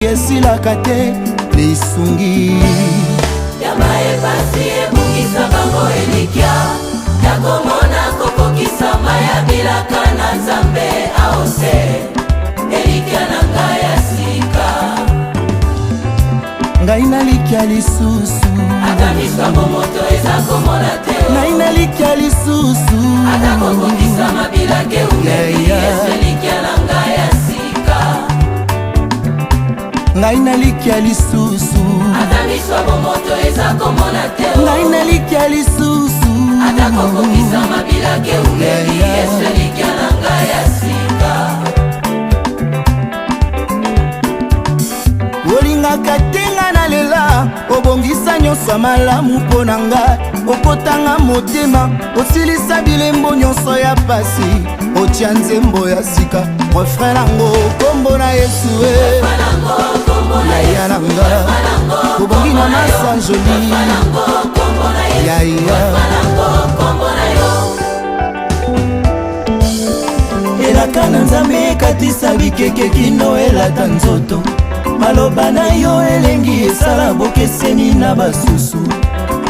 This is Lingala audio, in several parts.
esilaka te lisungi yamba epasi ebungisa bango elikya nakomona kokokisama ya bilaka na nzambe aose elikya na ngai ya sika ngai nalikya lisusu ata miso moto eza komona te ngai nalikya lisusu ata kokokisama bilaka eumeli elikya na ngai ya sika ngai nalikya lisusu ata miso moto eza komona te ngai nalikya lisusu ata kokokisama bilaka eumeli elikya na ngai ya sika olingaka te nga na lela obongisa nyonso malamu mpo na ngai okotanga motema osilisa bilembo nyonso ya pasi otya nzembo ya sika refrain nango kombo na Yesu yaya na nga obongi na masa joli yaya elaka na nzambe ekatisa bikeke kino elata nzoto maloba na yo elengi esala bokeseni na basusu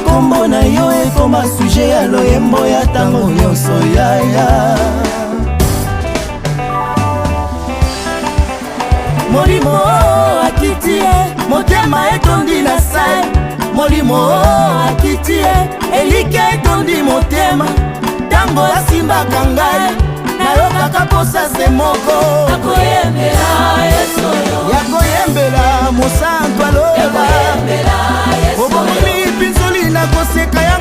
kombo na yo ekoma suje ya loyembo ya ntango nyonso yaya molimo akiti ye motema etondi na sai molimo akiti ye elike etondi motema ntango asimbaka ngai nayokaka posa se moko yakoyembela mosantu aloba obomoni pinzoli na koseka ya